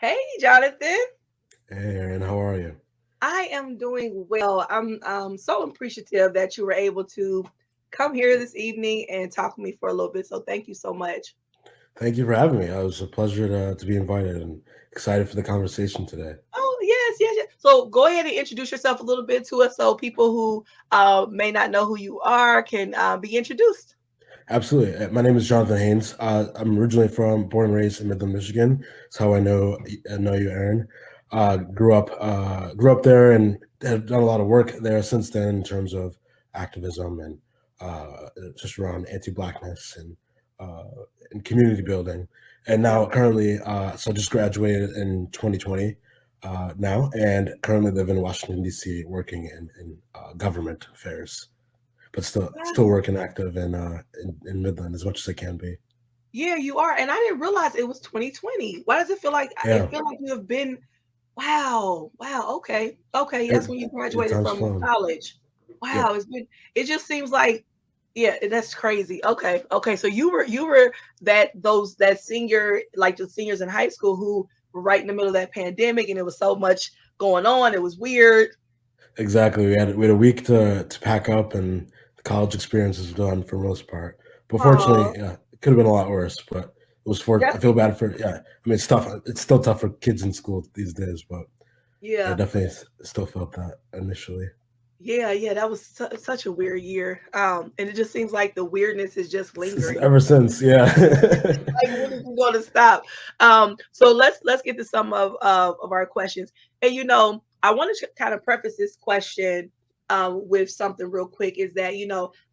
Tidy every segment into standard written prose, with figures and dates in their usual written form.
Hey, Jonathan. Hey Aaron, how are you? I am doing well. I'm so appreciative that you were able to come here this evening and talk with me for a little bit. So thank you so much. Thank you for having me. It was a pleasure to be invited and excited for the conversation today. Oh, yes, yes, yes. So go ahead and introduce yourself a little bit to us so people who may not know who you are can be introduced. Absolutely. My name is Jonathan Haynes. I'm originally born and raised in Midland, Michigan. That's how I know you, Aaron. Grew up there and have done a lot of work there since then in terms of activism and just around anti-blackness uh, and community building. And Yeah. now currently, so I just graduated in 2020 now, and currently live in Washington D.C. working in government affairs, but still Wow. working active in Midland as much as I can be. Yeah, you are. And I didn't realize it was 2020. Why does it feel like Yeah, you have been. Wow. Wow. Okay. Okay. it, That's when you graduated time's from flown. college. Yep, Wow. It just seems like, yeah, that's crazy. Okay. Okay. So you were that senior, like the seniors in high school who were right in the middle of that pandemic and it was so much going on. It was weird. exactly. We had a week to pack up, and the college experience is done for most part. But fortunately, Oh, yeah, it could have been a lot worse. But it was for I feel definitely. bad for, yeah. I mean, it's tough. It's still tough for kids in school these days, but I Yeah. definitely still felt that initially. Yeah. Yeah. That was such a weird year. And it just seems like the weirdness is just lingering. Ever since, yeah. Like when is it going to stop? So let's get to some of our questions. And I want to kind of preface this question with something real quick. Is that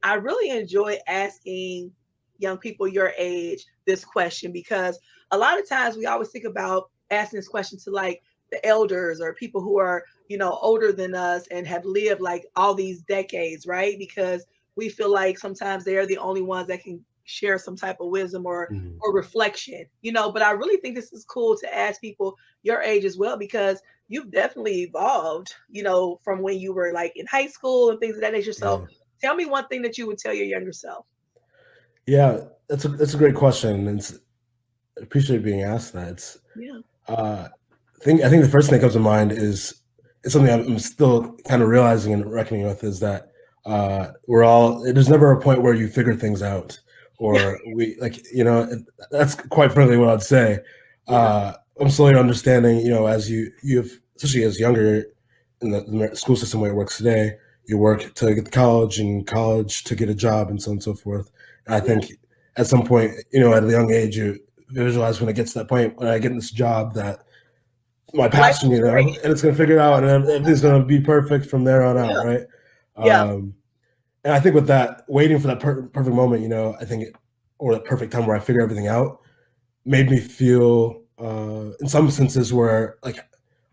I really enjoy asking young people your age this question because a lot of times we always think about asking this question to like the elders or people who are older than us and have lived like all these decades, right? Because we feel like sometimes they're the only ones that can share some type of wisdom Mhm. or reflection, but I really think this is cool to ask people your age as well because you've definitely evolved, from when you were like in high school and things of that nature. So Yeah. tell me one thing that you would tell your younger self. Yeah, that's a great question, and I appreciate being asked that. Yeah. Uh, I think the first thing that comes to mind is something I'm still kind of realizing and reckoning with is that we're all there's never a point where you figure things out or we that's quite frankly what I'd say. Yeah. I'm slowly understanding, as you've especially as younger in the school system where it works today, you work to get to college and college to get a job and so on and so forth. And I Yeah. think at some point, at a young age, you visualize when it gets to that point when I get in this job that my Life passion, is great. and it's going to figure it out and everything's going to be perfect from there on out, Yeah. right? Yeah. Um, and I think with that, waiting for that perfect moment, I think, or that perfect time where I figure everything out, made me feel, in some instances, where like,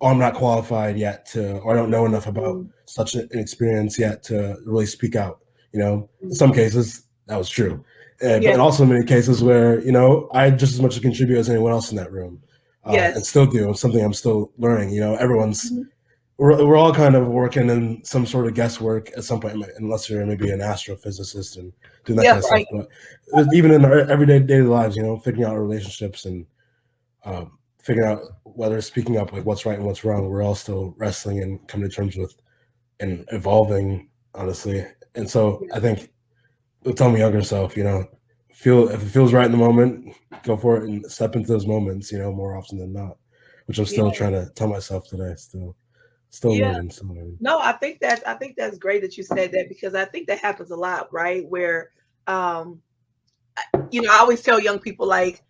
oh, I'm not qualified yet or I don't know enough about Mhm. such an experience yet to really speak out. In some Mhm. cases, that was true, but Yes. also many cases where I had just as much to contribute as anyone else in that room, and Yes. still do. It's something I'm still learning. Everyone's Mhm. we're all kind of working in some sort of guesswork at some point, unless you're maybe an astrophysicist and doing that Yeah. kind of stuff. Right. But even in our everyday daily lives, figuring out relationships and figuring out whether speaking up, like what's right and what's wrong, we're all still wrestling and coming to terms with and evolving, honestly. And so Yeah. I think tell my younger self, feel if it feels right in the moment, go for it and step into those moments, more often than not, which I'm still Yeah. trying to tell myself today. Still Yeah. learning, still learning. No, I think that's great that you said that because I think that happens a lot, right? Where um I always tell young people like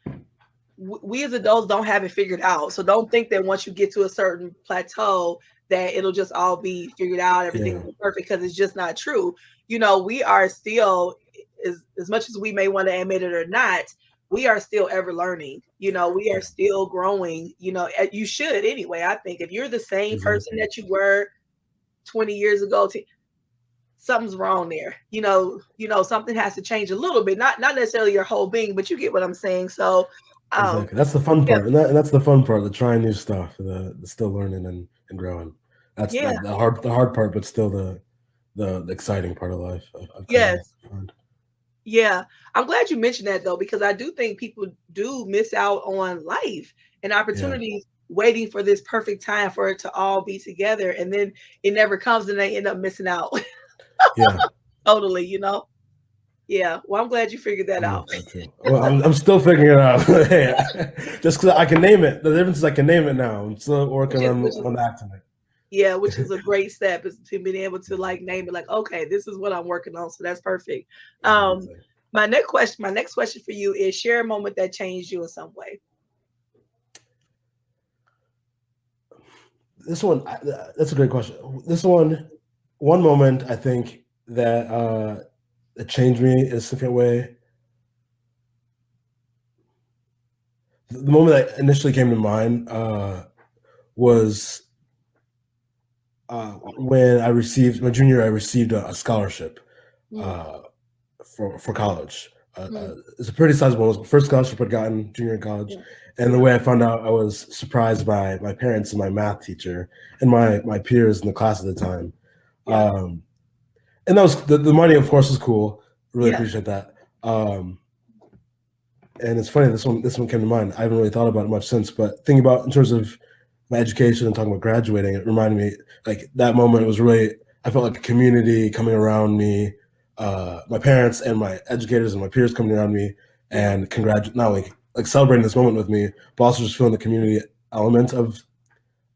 we as adults don't have it figured out. So don't think that once you get to a certain plateau that it'll just all be figured out, everything Yeah, will be perfect because it's just not true. We are still as much as we may want to admit it or not, we are still ever learning. We are yeah, still growing. You should anyway. I think if you're the same person exactly. that you were 20 years ago, something's wrong there. Something has to change a little bit, not necessarily your whole being, but you get what I'm saying. So, um, Exactly. That's the fun yeah, part, and that's the fun part, the trying new stuff, the still learning and growing. That's yeah, the hard part, but still the exciting part of life. I've come to yes, find. yeah. I'm glad you mentioned that though, because I do think people do miss out on life and Yeah, opportunities waiting for this perfect time for it to all be together, and then it never comes, and they end up missing out. Yeah, Totally, you know. Yeah. Well, I'm glad you figured that I'm out. like that too. Well, I'm still figuring it out. Hey, just because I can name it, the difference is I can name it now. I'm still which working is which is on acting yeah, which is a great step, is to being able to like name it, like, okay, this is what I'm working on. So that's perfect. Um, it. my next question for you is, share a moment that changed you in some way. This one, that's a great question. This one moment I think that changed me in a significant way. The moment that initially came to mind was when I received my junior year. I received a scholarship Mm, uh, for college. mm, It's a pretty sizable one. It was the first scholarship I'd gotten junior in college, yeah, and the yeah, way I found out, I was surprised by my parents and my math teacher and my peers in the class at the time. yeah, Um, and that was the money, of course, was cool. Really yeah. appreciate that. And it's funny, this one came to mind. I haven't really thought about it much since, but thinking about in terms of my education and talking about graduating, it reminded me, like, that moment was really, I felt like a community coming around me, my parents and my educators and my peers coming around me Yeah. and not only like celebrating this moment with me, but also just feeling the community element of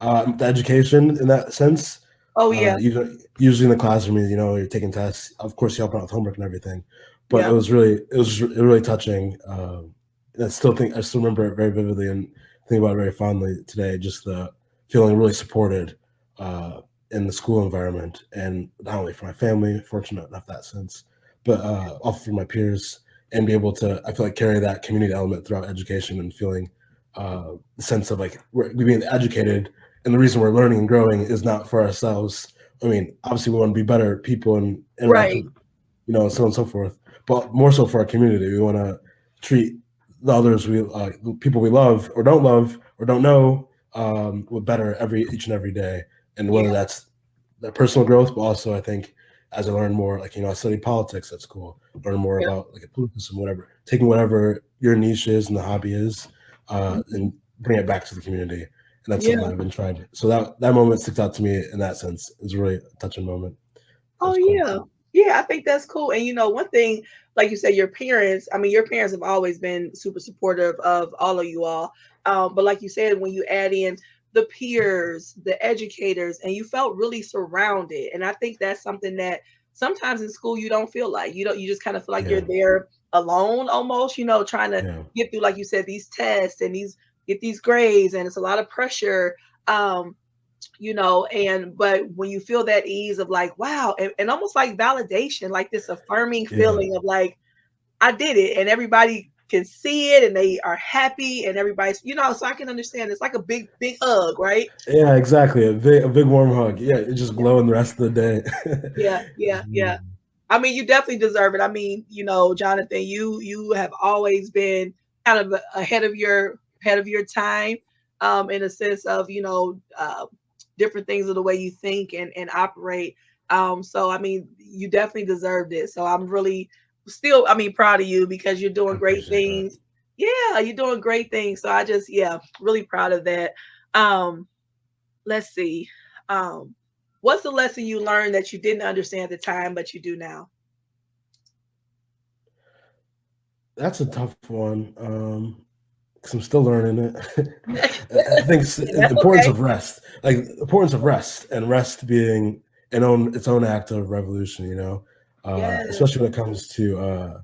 the education in that sense. Oh yeah. Usually in the classroom, you're taking tests. Of course, you help out with homework and everything, but Yeah. it was really touching. I still remember it very vividly and think about it very fondly today. Just the feeling really supported uh, in the school environment, and not only for my family, fortunate enough that sense, but also for my peers, and be able to, I feel like, carry that community element throughout education and feeling the sense of like we're being educated, and the reason we're learning and growing is not for ourselves. I mean, obviously, we want to be better people and interact Right. with, so on and so forth, but more so for our community. We want to treat the others the people we love or don't know with better each and every day, and whether Yeah. that's that personal growth, but also I think as I learn more, like, I studied politics at school, learn more Yeah. about like politics, whatever, taking whatever your niche is and the hobby is, Mhm. and bring it back to the community. And that's something Yeah. I've been trying. So that moment sticks out to me in that sense. It was really a touching moment. It Oh was cool. yeah. Yeah, I think that's cool. And one thing, like you said, your parents, I mean, your parents have always been super supportive of all of you all. But like you said, when you add in the peers, the educators, and you felt really surrounded. And I think that's something that sometimes in school you don't feel like. You just kind of feel like you're Yeah, there alone almost, trying to yeah, get through, like you said, these tests and these grades, and it's a lot of pressure. And but when you feel that ease of like, wow, and almost like validation, like this affirming yeah, feeling of like, I did it, and everybody can see it and they are happy, and everybody's, so I can understand, it's like a big big hug, right? yeah. Exactly. A big warm hug. Yeah, it just Yeah, glowing the rest of the day. yeah, yeah, Just yeah. amazing. I mean, you definitely deserve it. I mean, Jonathan, you have always been kind of ahead of your time, in a sense of different things of the way you think and operate. So I mean, you definitely deserved it. So I'm really still, I mean, proud of you because you're I doing great appreciate that. things. Yeah, you're doing great things. So I just, yeah, really proud of that. Um, let's see. Um, what's the lesson you learned that you didn't understand at the time, but you do now? That's a tough one. 'Cause I'm still learning it. I think it's And that's the importance okay. of rest, like the importance of rest, and rest being its own act of revolution. Yes. Especially when it comes to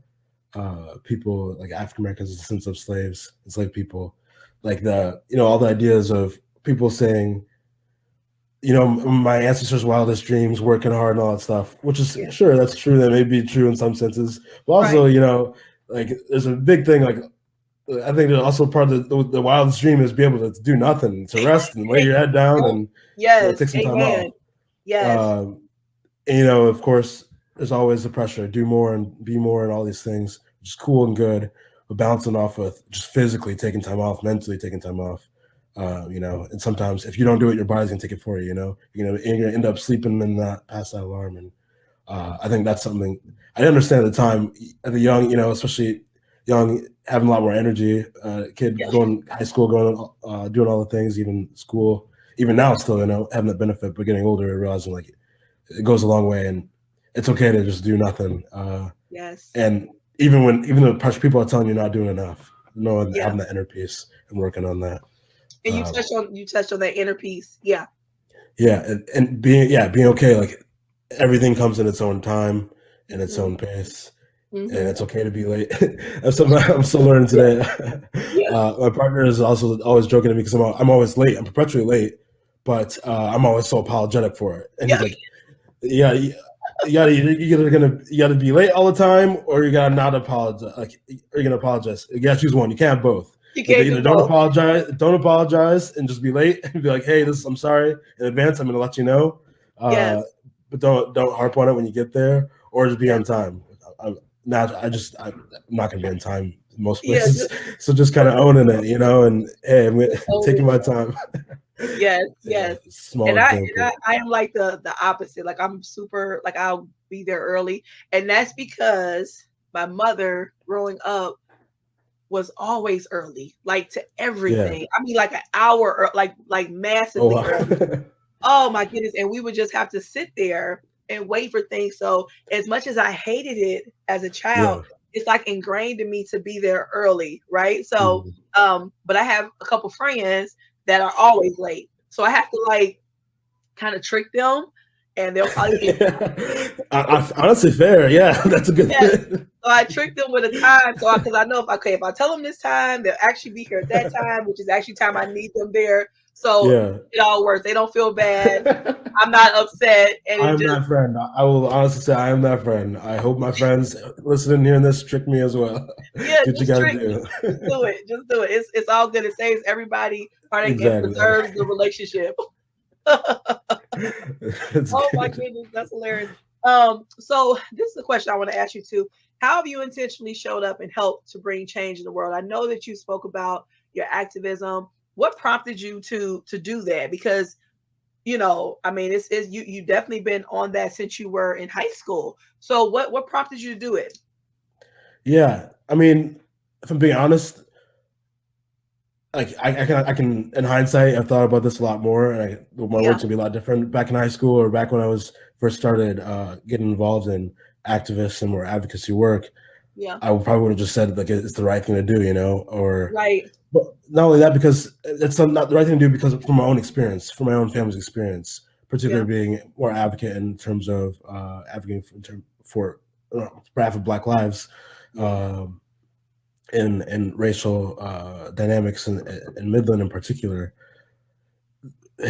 people like African Americans, descendants of slaves, enslaved people, like all the ideas of people saying, my ancestors' wildest dreams, working hard and all that stuff, which is Yeah. sure, that's true. That may be true in some senses, but Right. also, like there's a big thing. Like, I think that also part of the wildest dream is be able to do nothing, to rest and lay your head down Yep. and Yes. take some time Amen. off. Yes. Um, and, of course, there's always the pressure to do more and be more and all these things, which is cool and good, but balancing off with just physically taking time off, mentally taking time off. And sometimes if you don't do it, your body's gonna take it for you. You're gonna end up sleeping and not pass that alarm. And I think that's something I didn't understand at the time, at the young, especially young, having a lot more energy. Kid Yeah. going high school, going doing all the things, even school, even now still, having the benefit, but getting older, realizing like it goes a long way, and it's okay to just do nothing. Yes. And even though people are telling you not doing enough, knowing Yeah. having that inner peace and working on that. And Um, you touched on that inner peace. Yeah. yeah, and being okay. Like everything comes in its own time and its Hmm. own pace, and Hmm. it's okay to be late. That's something I'm still learning Yeah. today. Yeah. My partner is also always joking to me because I'm always late. I'm perpetually late, but I'm always so apologetic for it. And Yeah. he's like, "Yeah, you gotta be late all the time, or you gotta not apologize. Like you're gonna apologize. You gotta choose one. You can't have both. You Like can't do either both. don't apologize, and just be late and be like, hey, I'm sorry in advance. I'm gonna let you know, uh, Yes. but don't harp on it when you get there, or just be Yeah. on time. I'm I'm not gonna be on time in most Yeah. places, so just kind of owning it, and hey, Just own taking it. my time. Yes. Yeah, Yes. small And example. I am like the opposite. Like I'm super like I'll be there early, and that's because my mother growing up was always early, like to Yeah. everything. I mean, like an hour, like Oh, massively early. wow. Oh my goodness! And we would just have to sit there and wait for things. So as much as I hated it as a child, Yeah. it's like ingrained in me to be there early, right? So, Mhm. but I have a couple friends that are always late, so I have to like kind of trick them, and they'll probably be Honestly, fair. Yeah, that's a good yes. thing. So I tricked them with a time, so because I know if I tell them this time, they'll actually be here at that time, which is actually time I need them there. So Yeah. it all works. They don't feel bad. I'm not upset, and I it am just that friend. I will honestly say I am that friend. I hope my friends listening hearing this trick me as well. yeah, Do what you just got to trick me. do. Just do it. Just do it. It's all good. It saves everybody heartache and Exactly. preserves the relationship. Oh That's my good. goodness, that's hilarious. So this is a question I want to ask you too. How have you intentionally showed up and helped to bring change in the world? I know that you spoke about your activism. What prompted you to do that? Because I mean, it's you definitely been on that since you were in high school. So what prompted you to do it? Yeah. I mean, if I'm being honest, like I can in hindsight I've thought about this a lot more, and my Yeah, words would be a lot different back in high school or back when I was first started getting involved in activists and more advocacy work. yeah, I probably would have just said like it's the right thing to do, or right, but not only that, because it's not the right thing to do because from my own experience, from my own family's experience, yeah, particularly being more advocate in terms of advocating for behalf of Black lives. yeah, Um, and racial dynamics in Midland in particular,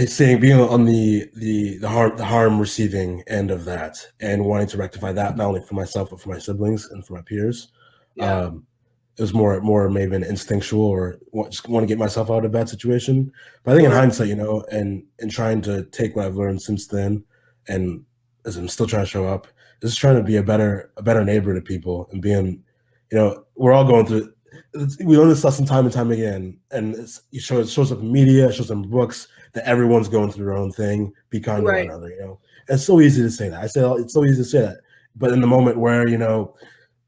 seeing being on the harm receiving end of that and wanting to rectify that not only for myself but for my siblings and for my peers. yeah, Um, it was more maybe an instinctual or just want to get myself out of a bad situation. But I think in sure, hindsight, and trying to take what I've learned since then, and as I'm still trying to show up, is trying to be a better neighbor to people and being, we're all going through. We learn this lesson time and time again, and it shows up in media, it shows up in books that everyone's going through their own thing. Be kind to one right. another. It's so easy to say that. It's so easy to say that, but in the moment where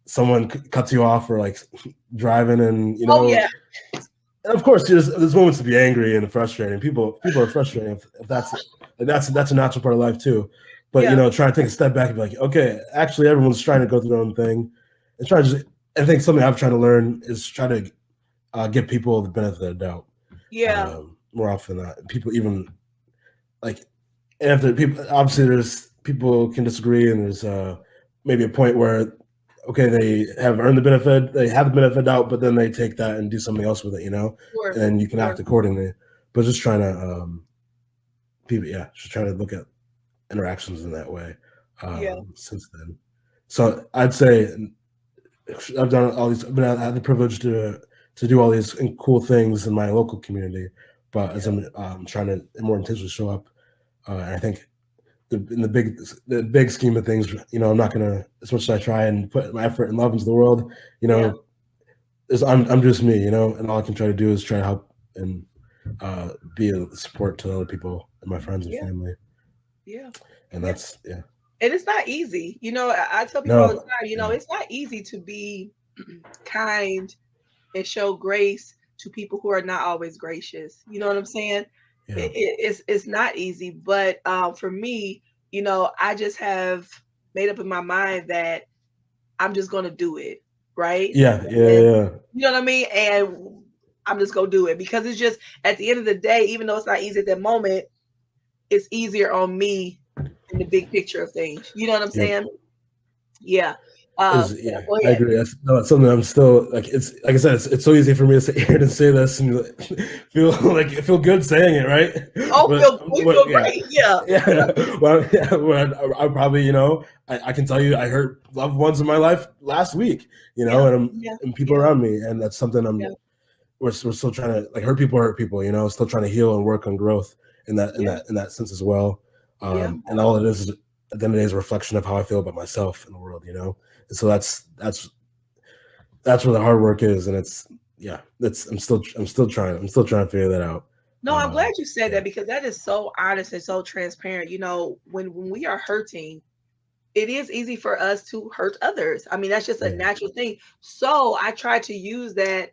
someone cuts you off or like driving and Oh yeah, and of course there's moments to be angry and frustrating. People are frustrating if that's a natural part of life too. But yeah, try to take a step back and be like, okay, actually everyone's trying to go through their own thing, and try to just. I think something I've tried to learn is try to give people the benefit of the doubt yeah, more often than not. People even like after people obviously there's people can disagree and there's maybe a point where okay they have the benefit out but then they take that and do something else with it sure, and you can act sure, accordingly but just trying to people just trying to look at interactions in that way yeah, since then. So I'd say I've done all these I had the privilege to do all these cool things in my local community, but as yeah, I'm trying to more intentionally show up, and I think in the big scheme of things, I'm not gonna as much as I try and put my effort and love into the world, you yeah, know, I'm just me, and all I can try to do is try to help and be a support to other people and my friends and yeah, family, yeah, and yeah. that's yeah. And it's not easy. I tell people all the No, time, yeah, it's not easy to be kind, and show grace to people who are not always gracious. You know what I'm saying? Yeah. It's not easy, but for me, I just have made up in my mind that I'm just gonna do it, right? Yeah. Yeah. And Yeah. you know what I mean? And I'm just gonna do it because it's just at the end of the day, even though it's not easy at that moment, it's easier on me in the big picture of things. You know what I'm Yep. saying? Yeah. Yeah, Yeah, go I ahead. agree. That's, no, it's something I'm still like. It's like I said, it's so easy for me to sit here and say this and like, feel good saying it, right? Oh, But we what? feel Yeah, great. Yeah. Yeah. yeah. Well, yeah. Well, I probably I can tell you I hurt loved ones in my life last week, Yeah. Yeah. and people Yeah. around me, and that's something Yeah. we're still trying to like hurt people, still trying to heal and work on growth Yeah. in that sense as well. Yeah. And all it is at the end of the day is a reflection of how I feel about myself in the world. And so that's where the hard work is, and it's yeah, that's I'm still trying to figure that out. No, I'm glad you said Yeah, that because that is so honest and so transparent. When we are hurting, it is easy for us to hurt others. I mean, that's just a yeah, natural thing. So I try to use that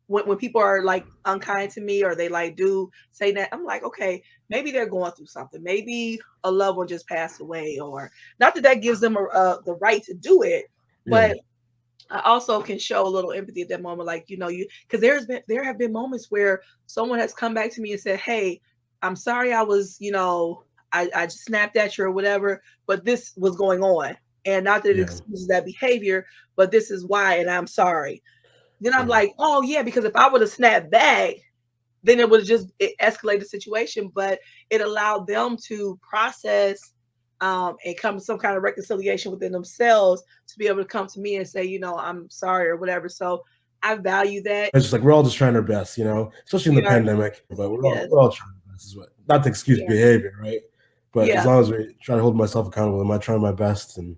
when people are like unkind to me or they like do say that, I'm like, okay, maybe they're going through something. Maybe a loved one just passed away, or not that that gives them the right to do it, yeah, but I also can show a little empathy at that moment, like because there have been moments where someone has come back to me and said, "Hey, I'm sorry, I was I just snapped at you or whatever, but this was going on, and not that it yeah, excuses that behavior, but this is why, and I'm sorry." Then I'm yeah. like, "Oh yeah," because if I would have snapped back, then it would just escalate the situation, but it allowed them to process and come to some kind of reconciliation within themselves to be able to come to me and say, I'm sorry or whatever. So I value that. It's just like we're all just trying our best, especially in the We are, pandemic. But yes, we're all trying our best. Is what not to excuse yeah, behavior, right? But as yeah. long as we try to hold myself accountable, am I trying my best and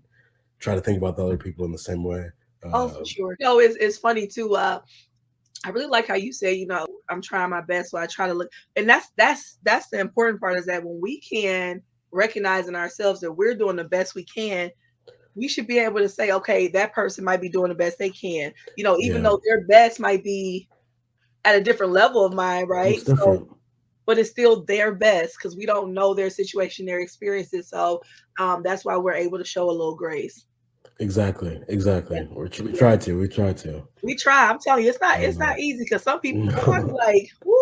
try to think about the other people in the same way? Oh, for Um, sure. It's funny too. I really like how you say, I'm trying my best, so I try to look, and that's the important part is that when we can recognize in ourselves that we're doing the best we can, we should be able to say, okay, that person might be doing the best they can, even yeah, though their best might be at a different level of mine, right? looks So, different. but it's still their best because we don't know their situation, their experiences. So, that's why we're able to show a little grace. Exactly, Yeah, exactly. yeah. We try to. We try. I'm telling you, it's not Um, easy because some people, boy, I be no, like, woo,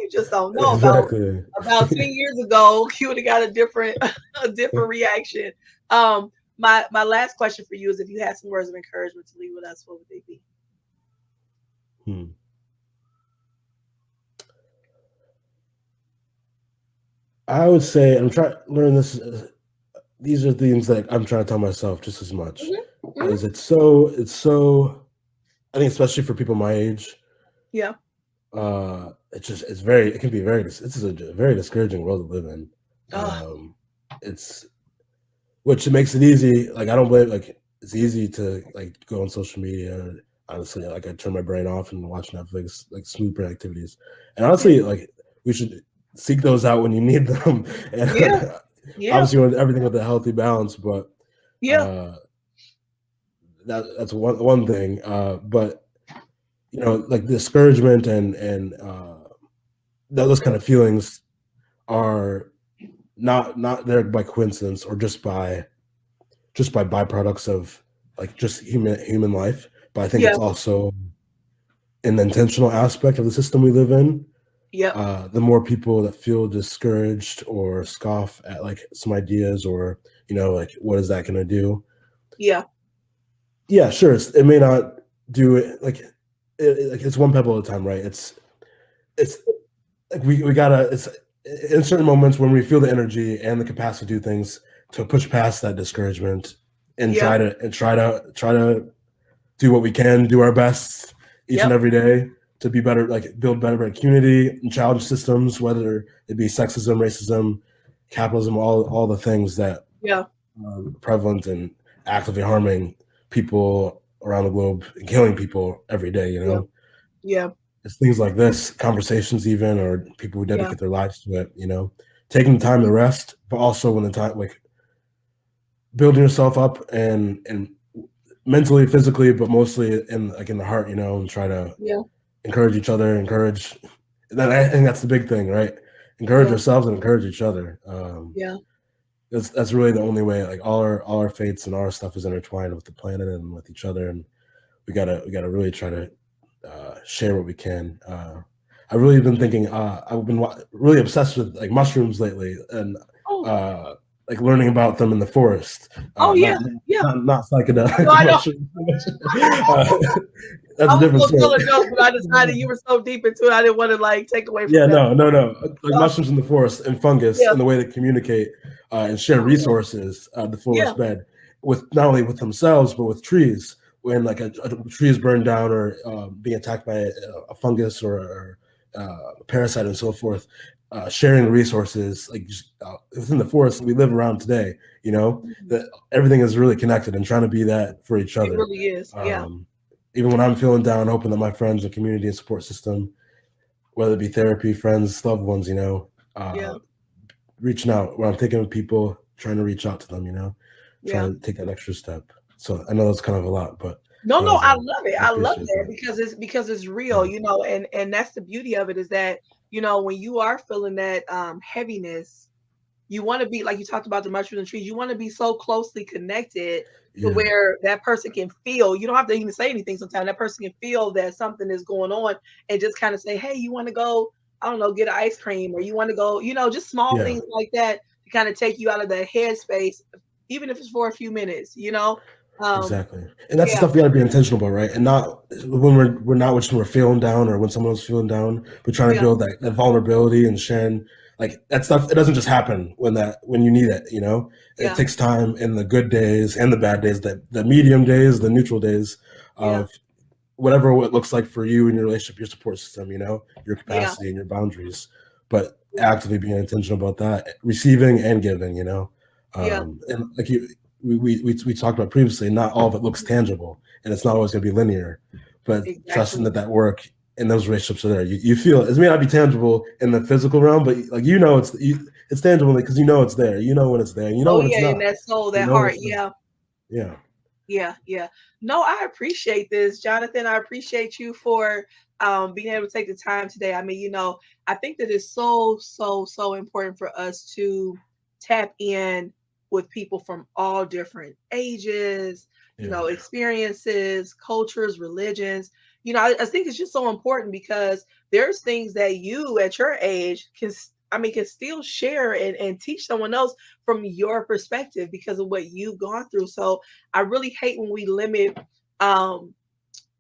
you just don't know exactly. about 10 years ago, you would have got a different a different reaction. My last question for you is if you had some words of encouragement to leave with us, what would they be? Hmm. I would say I'm trying to learn this. These are things that I'm trying to tell myself just as much Hmm. Hmm. as it's so. I think especially for people my age, Yeah. it can be very this is a very discouraging world to live in. Oh, It's which makes it easy. Like I don't blame like it's easy to like go on social media. Honestly, like I turn my brain off and watch Netflix, like smooth brain activities. And yeah. honestly, like we should seek those out when you need them. Yeah. And Yeah. obviously, with everything with a healthy balance, but Yeah. uh, that's one thing. But like discouragement and those kind of feelings are not there by coincidence or just by byproducts of like just human life, but I think Yeah. it's also an intentional aspect of the system we live in. Yep. The more people that feel discouraged or scoff at like some ideas or like what is that going to do? Yeah. Yeah, sure, it may not do it like it's one pebble at a time, right? It's like we gotta it's in certain moments when we feel the energy and the capacity to do things to push past that discouragement and Yeah. try to do what we can, do our best each and Yep. every day to be better, like build better community and challenge systems, whether it be sexism, racism, capitalism, all the things that Yeah. are prevalent and actively harming people around the globe and killing people every day. Yeah. Yeah. It's things like this, conversations even, or people who Yeah. dedicate their lives to it. Taking the time Mhm. to rest, but also when the time like building yourself up and mentally, physically, but mostly in like in the heart, and try to Yeah. encourage each other, encourage. That I think that's the big thing, right? Encourage Yeah. ourselves and encourage each other. Yeah. That's really the only way. Like all our fates and all our stuff is intertwined with the planet and with each other, and we gotta really try to share what we can. I've really been thinking. I've been really obsessed with like mushrooms lately, and Oh. uh, like learning about them in the forest. Oh yeah. Not Yeah. not psychedelic No, I know. mushrooms. uh, that's I a was different gonna tell story. a joke, but I decided you were so deep into it, I didn't want to like take away from Yeah, that. no, no, no. Like So, mushrooms in the forest and fungus yeah. and the way they communicate and share Oh, resources, the yeah. forest bed, with not only with themselves but with trees. When like a tree is burned down or being attacked by a fungus or a parasite and so forth, sharing resources like just, within the forest that we live around today. Mhm. That everything is really connected and trying to be that for each It other. really is. Yeah. Um, Even when I'm feeling down, hoping that my friends and community and support system, whether it be therapy, friends, loved ones, Yeah. reaching out when I'm thinking of people, trying to reach out to them, Yeah. trying to take that extra step. So I know that's kind of a lot, but No, that no, was I love it. I I love appreciate that that. because it's real, Yeah, and that's the beauty of it is that, when you are feeling that heaviness, you want to be like you talked about the mushrooms and trees, you want to be so closely connected to yeah, where that person can feel. You don't have to even say anything sometimes. That person can feel that something is going on and just kind of say, "Hey, you want to go, I don't know, get an ice cream or you want to go, just small yeah. things like that to kind of take you out of that headspace, even if it's for a few minutes. Um, Exactly, and that's the yeah, stuff we got to be intentional about, right? And not when we're not when we're feeling down or when someone else is feeling down. We're trying to yeah, build that vulnerability and sharing like that stuff. It doesn't just happen when you need it. It yeah, takes time in the good days and the bad days, the medium days, the neutral days yeah, of whatever it looks like for you and your relationship, your support system. Your yeah, capacity and your boundaries, but yeah, actively being intentional about that, receiving and giving. yeah, And like we talked about previously, not all of it looks tangible, and it's not always going to be linear. But trusting exactly. that work and those relationships are there. You feel it. It may not be tangible in the physical realm, but like it's tangible because it's there. You know when it's there. You know Oh when it's yeah, and not. that soul, You that know when heart, it's not. yeah. Yeah, Yeah, yeah. No, I appreciate this, Jonathan. I appreciate you for being able to take the time today. I mean, I think that it's so, so, so important for us to tap in with people from all different ages, yeah, experiences, cultures, religions. I think it's just so important because there's things that you at your age can still share and teach someone else from your perspective because of what you've gone through. So I really hate when we limit um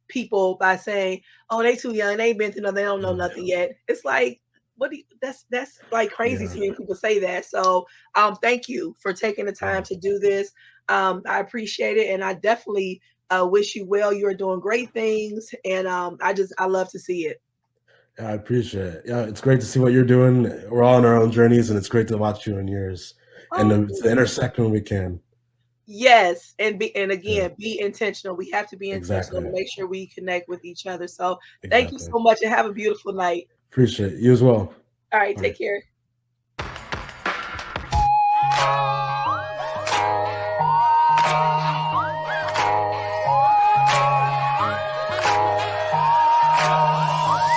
people by saying, "Oh, they too young, they ain't been through nothing, they don't know yeah, nothing yet." It's like, that's like crazy yeah. to me when people say that. So thank you for taking the time Yeah. to do this. I appreciate it and I definitely wish you well. You're doing great things and I love to see it. Yeah, I appreciate it. Yeah, it's great to see what you're doing. We're all on our own journeys, and it's great to watch you and yours, and Oh, to thank you. intersect when we can. Yes, and Yeah, again, be intentional. We have to be intentional to exactly, make sure we connect with each other. So thank you exactly. so much and have a beautiful night. Appreciate it. You as well. All right, Bye. take care.